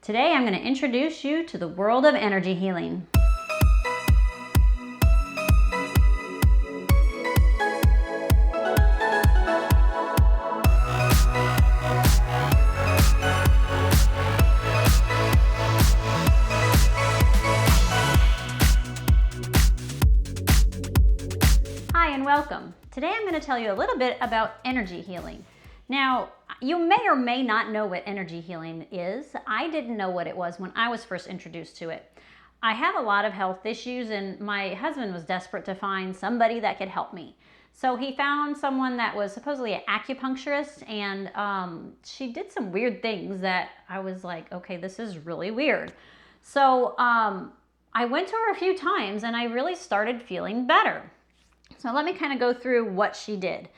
Today I'm going to introduce you to the world of energy healing. Hi and welcome. Today I'm going to tell you a little bit about energy healing. Now, you may or may not know what energy healing is. I didn't know what it was when I was first introduced to it. I have a lot of health issues and my husband was desperate to find somebody that could help me. So he found someone that was supposedly an acupuncturist, and she did some weird things that I was like, okay, this is really weird. So I went to her a few times and I really started feeling better. So let me kind of go through what she did.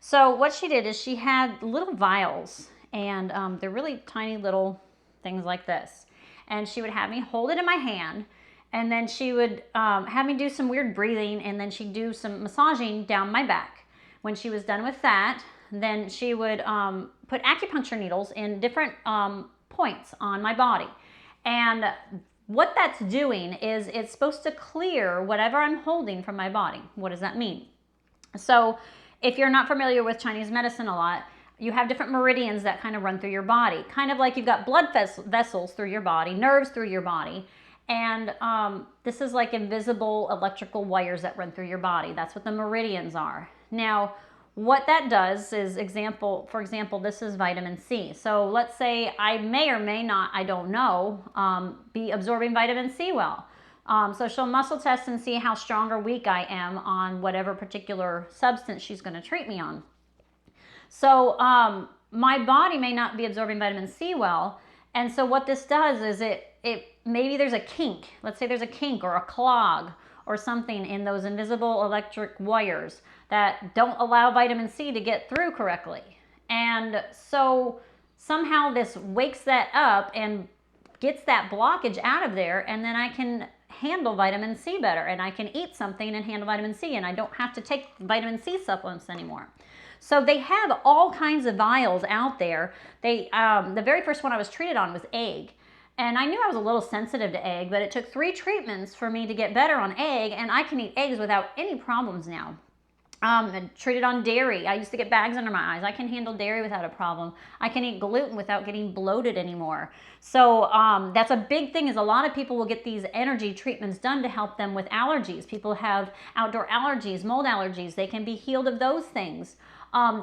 So what she did is she had little vials, and they're really tiny little things like this. And she would have me hold it in my hand, and then she would have me do some weird breathing, and then she'd do some massaging down my back. When she was done with that, then she would put acupuncture needles in different points on my body. And what that's doing is it's supposed to clear whatever I'm holding from my body. What does that mean? So if you're not familiar with Chinese medicine a lot, you have different meridians that kind of run through your body. Kind of like you've got blood vessels through your body, nerves through your body. And this is like invisible electrical wires that run through your body. That's what the meridians are. Now, what that does is, for example, this is vitamin C. So let's say I may or may not, I don't know, be absorbing vitamin C well. So she'll muscle test and see how strong or weak I am on whatever particular substance she's going to treat me on. So my body may not be absorbing vitamin C well. And so what this does is it maybe there's a kink. Let's say there's a kink or a clog or something in those invisible electric wires that don't allow vitamin C to get through correctly. And so somehow this wakes that up and gets that blockage out of there, and then I can handle vitamin C better, and I can eat something and handle vitamin C, and I don't have to take vitamin C supplements anymore. So they have all kinds of vials out there. The very first one I was treated on was egg. And I knew I was a little sensitive to egg, but it took 3 treatments for me to get better on egg, and I can eat eggs without any problems now. Treated on dairy. I used to get bags under my eyes. I can handle dairy without a problem. I can eat gluten without getting bloated anymore. So that's a big thing, is a lot of people will get these energy treatments done to help them with allergies. People have outdoor allergies, mold allergies. They can be healed of those things.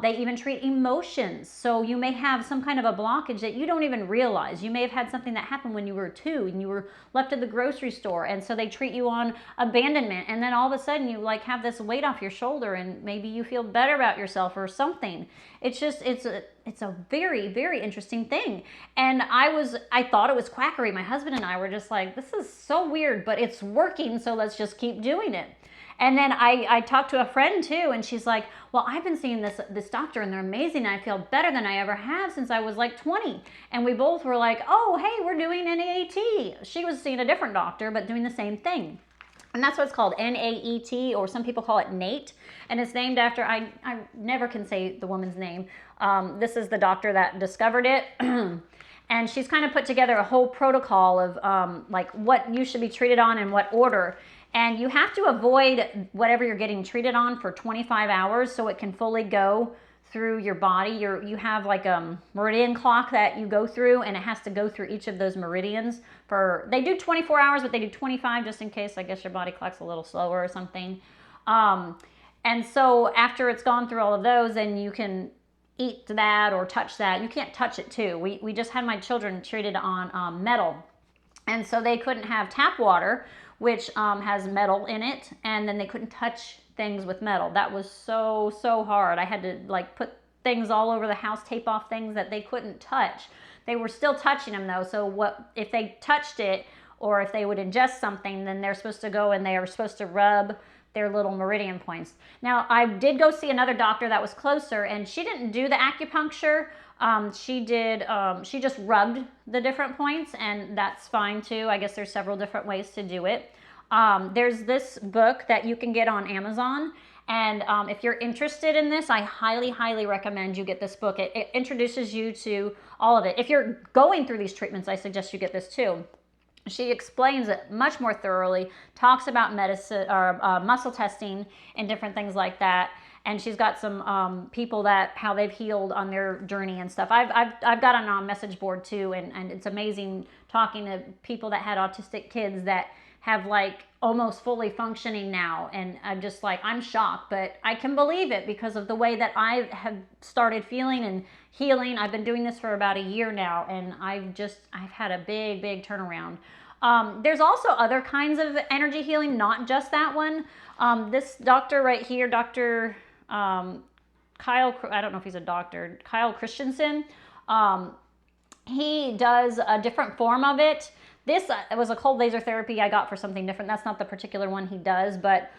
They even treat emotions. So you may have some kind of a blockage that you don't even realize. You may have had something that happened when you were 2 and you were left at the grocery store, and so they treat you on abandonment, and then all of a sudden you like have this weight off your shoulder and maybe you feel better about yourself or something. It's a very, very interesting thing. And I thought it was quackery. My husband and I were just like, this is so weird, but it's working, so let's just keep doing it. And then I talked to a friend too, and she's like, well, I've been seeing this doctor and they're amazing. And I feel better than I ever have since I was like 20. And we both were like, oh, hey, we're doing NAET. She was seeing a different doctor, but doing the same thing. And that's what it's called, NAET, or some people call it NATE. And it's named after, I never can say the woman's name. This is the doctor that discovered it. And she's kind of put together a whole protocol of like what you should be treated on in what order. And you have to avoid whatever you're getting treated on for 25 hours so it can fully go through your body. You have like a meridian clock that you go through, and it has to go through each of those meridians. They do 24 hours, but they do 25 just in case, I guess, your body clock's a little slower or something. And so after it's gone through all of those, then you can eat that or touch that. You can't touch it too. We just had my children treated on metal. And so they couldn't have tap water, which has metal in it, and then they couldn't touch things with metal. That was so hard. I had to like put things all over the house, tape off things that they couldn't touch. They were still touching them though, so what if they touched it, or if they would ingest something, then they're supposed to go and they are supposed to rub their little meridian points. Now, I did go see another doctor that was closer, and she didn't do the acupuncture. She just rubbed the different points, and that's fine too. I guess there's several different ways to do it. There's this book that you can get on Amazon, And if you're interested in this, I highly, highly recommend you get this book. It introduces you to all of it. If you're going through these treatments, I suggest you get this too. She explains it much more thoroughly, talks about medicine or muscle testing and different things like that. And she's got some people that how they've healed on their journey and stuff. I've got on a message board too, and it's amazing talking to people that had autistic kids that have like almost fully functioning now, and I'm just like, I'm shocked, but I can believe it because of the way that I have started feeling and healing. I've been doing this for about a year now, and I've had a big turnaround. There's also other kinds of energy healing, not just that one. This doctor right here, Dr. Kyle, I don't know if he's a doctor, Kyle Christensen, he does a different form of it. This was a cold laser therapy I got for something different. That's not the particular one he does, but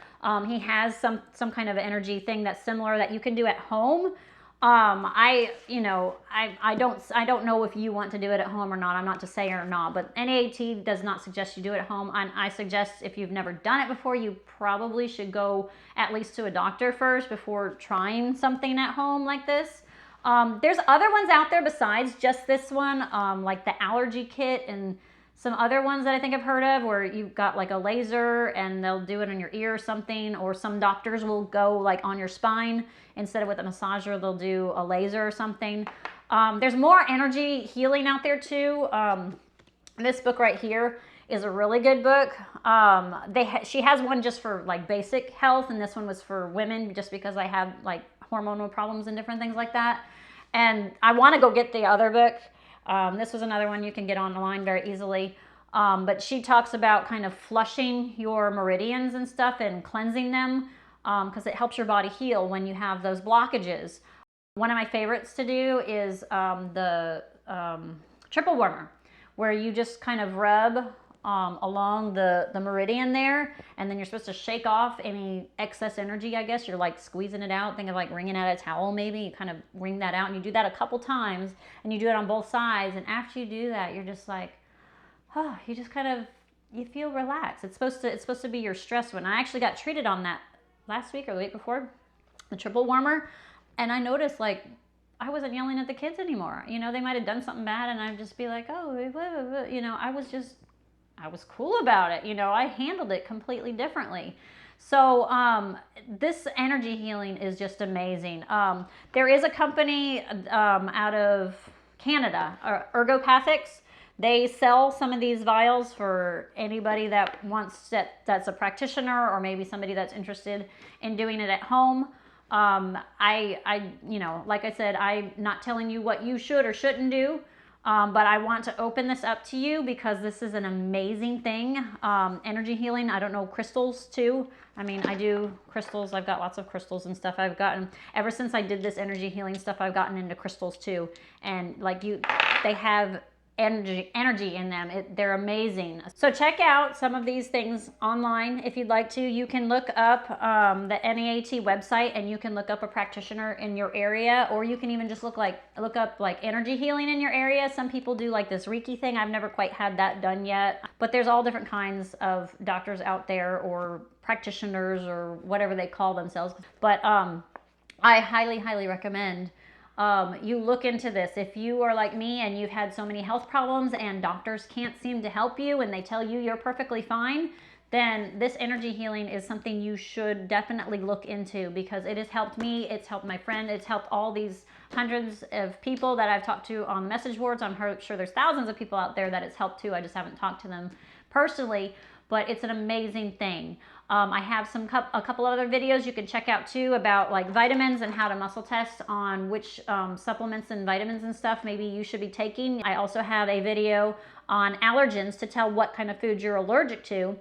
he has some kind of energy thing that's similar that you can do at home. I don't know if you want to do it at home or not. I'm not to say or not, but NAAT does not suggest you do it at home. And I suggest if you've never done it before, you probably should go at least to a doctor first before trying something at home like this. There's other ones out there besides just this one, like the allergy kit and some other ones that I think I've heard of where you've got like a laser and they'll do it on your ear or something, or some doctors will go like on your spine instead of with a massager, they'll do a laser or something. There's more energy healing out there too. This book right here is a really good book. She has one just for like basic health, and this one was for women just because I have like hormonal problems and different things like that. And I want to go get the other book. This was another one you can get online very easily. But she talks about kind of flushing your meridians and stuff and cleansing them because it helps your body heal when you have those blockages. One of my favorites to do is the triple warmer, where you just kind of rub along the meridian there, and then you're supposed to shake off any excess energy, I guess. You're like squeezing it out. Think of like wringing out a towel maybe. You kind of wring that out, and you do that a couple times, and you do it on both sides, and after you do that, you're just like, oh, you just kind of, you feel relaxed. It's supposed to be your stress one. I actually got treated on that last week or the week before, the triple warmer, and I noticed like I wasn't yelling at the kids anymore. You know, they might have done something bad, and I'd just be like, oh, you know, I was cool about it. You know, I handled it completely differently. So this energy healing is just amazing. There is a company out of Canada, Ergopathics. They sell some of these vials for anybody that wants that's a practitioner, or maybe somebody that's interested in doing it at home. You know, like I said, I'm not telling you what you should or shouldn't do. But I want to open this up to you because this is an amazing thing. Energy healing. I don't know, crystals too. I mean, I do crystals. I've got lots of crystals and stuff. I've gotten, ever since I did this energy healing stuff, I've gotten into crystals too. And like they have energy in them. They're amazing. So check out some of these things online if you'd like to. You can look up the NAAT website, and you can look up a practitioner in your area, or you can even just look up like energy healing in your area. Some people do like this Reiki thing. I've never quite had that done yet, but there's all different kinds of doctors out there, or practitioners, or whatever they call themselves. But I highly recommend you look into this. If you are like me and you've had so many health problems and doctors can't seem to help you and they tell you you're perfectly fine, then this energy healing is something you should definitely look into, because it has helped me, it's helped my friend, it's helped all these hundreds of people that I've talked to on the message boards. I'm sure there's thousands of people out there that it's helped too. I just haven't talked to them personally, but it's an amazing thing. I have a couple other videos you can check out too about like vitamins and how to muscle test on which supplements and vitamins and stuff maybe you should be taking. I also have a video on allergens to tell what kind of foods you're allergic to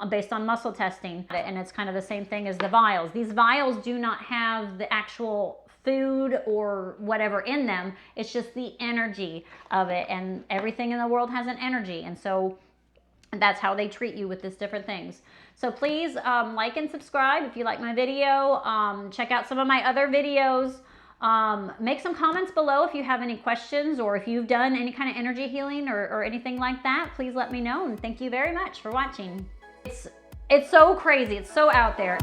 based on muscle testing. And it's kind of the same thing as the vials. These vials do not have the actual food or whatever in them. It's just the energy of it, and everything in the world has an energy, and so that's how they treat you with these different things. So please like and subscribe if you like my video. Check out some of my other videos. Make some comments below if you have any questions, or if you've done any kind of energy healing or anything like that. Please let me know, and thank you very much for watching. It's so crazy. It's so out there.